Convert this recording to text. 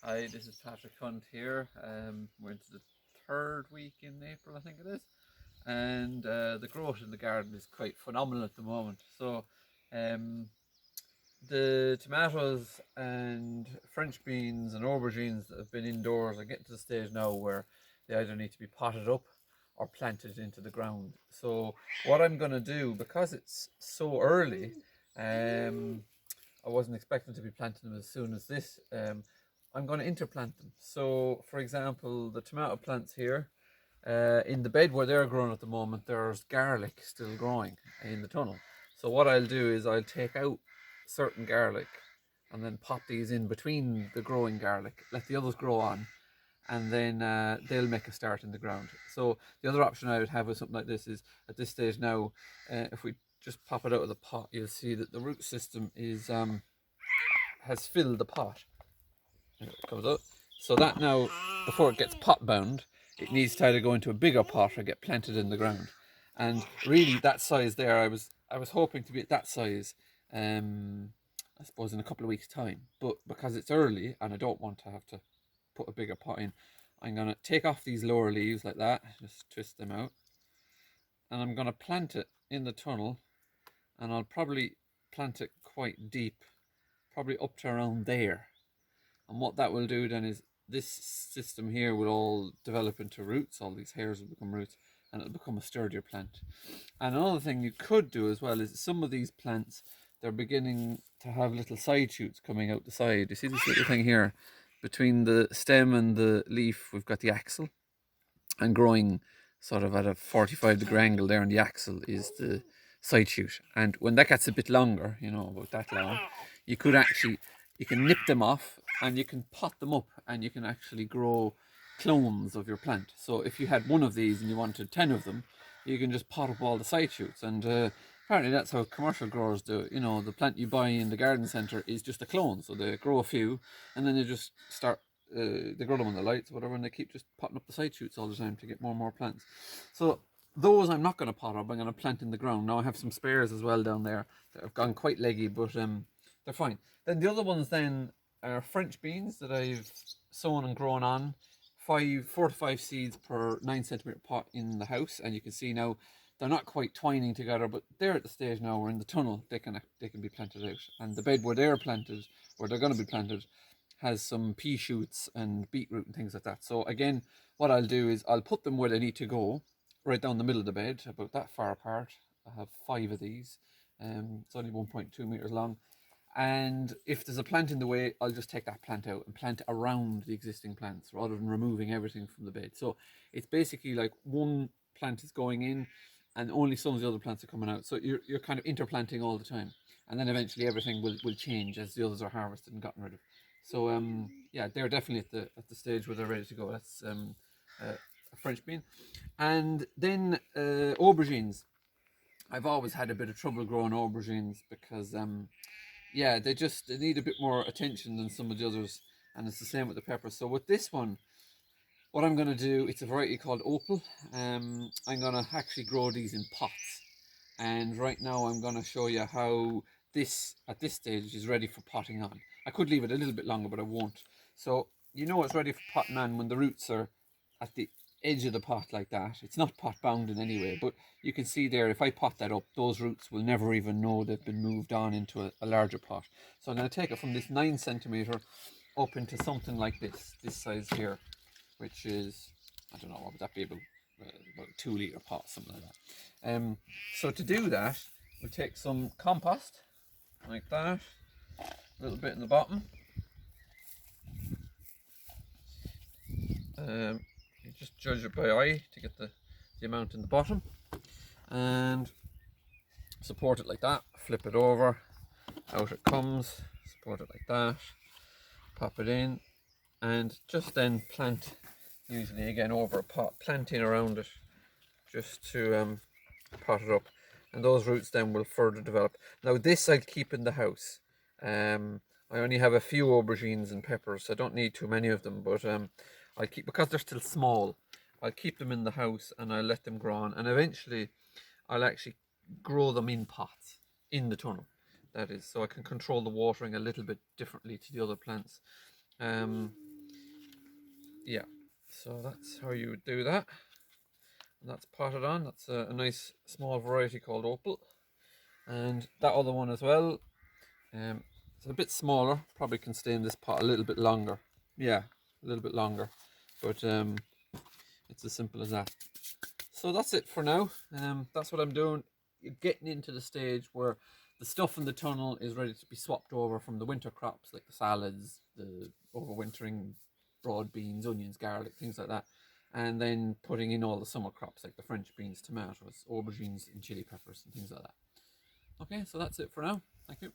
Hi, this is Patrick Hunt here. We're into the third week in April, I think it is, and the growth in the garden is quite phenomenal at the moment. So, um, the tomatoes and French beans and aubergines that have been indoors are getting to the stage now where they either need to be potted up or planted into the ground. So, what I'm going to do, because it's so early, um, I wasn't expecting to be planting them as soon as this. I'm going to interplant them. So, for example, the tomato plants here, in the bed where they're growing at the moment, there's garlic still growing in the tunnel. So what I'll do is I'll take out certain garlic and then pop these in between the growing garlic, let the others grow on, and then they'll make a start in the ground. So the other option I would have with something like this is at this stage now, if we just pop it out of the pot, you'll see that the root system is has filled the pot. There it comes up. So that now, before it gets pot bound, it needs to either go into a bigger pot or get planted in the ground. And really, that size there, I was hoping to be at that size. I suppose in a couple of weeks' time, but because it's early and I don't want to have to put a bigger pot in, I'm gonna take off these lower leaves like that, just twist them out, and I'm gonna plant it in the tunnel, and I'll probably plant it quite deep, probably up to around there. And what that will do then is this system here will all develop into roots. All these hairs will become roots and it'll become a sturdier plant. And another thing you could do as well is some of these plants, they're beginning to have little side shoots coming out the side. You see this little thing here? Between the stem and the leaf, we've got the axil, and growing sort of at a 45-degree angle there on the axil is the side shoot. And when that gets a bit longer, about that long, you could actually, you can nip them off and you can pot them up and you can actually grow clones of your plant. So if you had one of these and you wanted 10 of them, you can just pot up all the side shoots. And apparently that's how commercial growers do it. The plant you buy in the garden centre is just a clone. So they grow a few and then they just start, they grow them on the lights or whatever, and they keep just potting up the side shoots all the time to get more and more plants. So those I'm not going to pot up. I'm going to plant in the ground. Now I have some spares as well down there that have gone quite leggy, but they're fine. Then the other ones then are French beans that I've sown and grown on. 4 to 5 seeds per 9 centimeter pot in the house, and you can see now they're not quite twining together, but they're at the stage now where in the tunnel they can be planted out. And the bed where they're planted, where they're going to be planted, has some pea shoots and beetroot and things like that. So again, what I'll do is I'll put them where they need to go, right down the middle of the bed, about that far apart. I have 5 of these. It's only 1.2 meters long. And if there's a plant in the way, I'll just take that plant out and plant around the existing plants rather than removing everything from the bed. So it's basically like one plant is going in and only some of the other plants are coming out. So you're kind of interplanting all the time. And then eventually everything will change as the others are harvested and gotten rid of. So yeah, they're definitely at the stage where they're ready to go. That's a French bean. And then aubergines. I've always had a bit of trouble growing aubergines because yeah, they need a bit more attention than some of the others, and it's the same with the peppers. So with this one, what I'm going to do, it's a variety called Opal. I'm going to actually grow these in pots, and right now I'm going to show you how this at this stage is ready for potting on. I could leave it a little bit longer, but I won't. So it's ready for potting on when the roots are at the edge of the pot like that. It's not pot bound in any way, but you can see there, if I pot that up, those roots will never even know they've been moved on into a larger pot. So I'm going to take it from this 9 centimeter up into something like this size here, which is, I don't know, what would that be, about a 2 litre pot, something like that. So to do that, we take some compost, like that, a little bit in the bottom. You just judge it by eye to get the amount in the bottom, and support it like that, flip it over, out it comes, support it like that, pop it in, and just then plant, usually again over a pot, planting around it just to pot it up, and those roots then will further develop. Now this I'll keep in the house. I only have a few aubergines and peppers, so I don't need too many of them, but I'll keep, because they're still small, I'll keep them in the house and I'll let them grow on, and eventually I'll actually grow them in pots in the tunnel. That is, so I can control the watering a little bit differently to the other plants. yeah, so that's how you would do that. And that's potted on. That's a nice small variety called Opal. And that other one as well, it's a bit smaller, probably can stay in this pot a little bit longer. Yeah, a little bit longer. But it's as simple as that. So that's it for now. That's what I'm doing. You're getting into the stage where the stuff in the tunnel is ready to be swapped over from the winter crops, like the salads, the overwintering broad beans, onions, garlic, things like that. And then putting in all the summer crops like the French beans, tomatoes, aubergines, and chili peppers and things like that. Okay, so that's it for now. Thank you.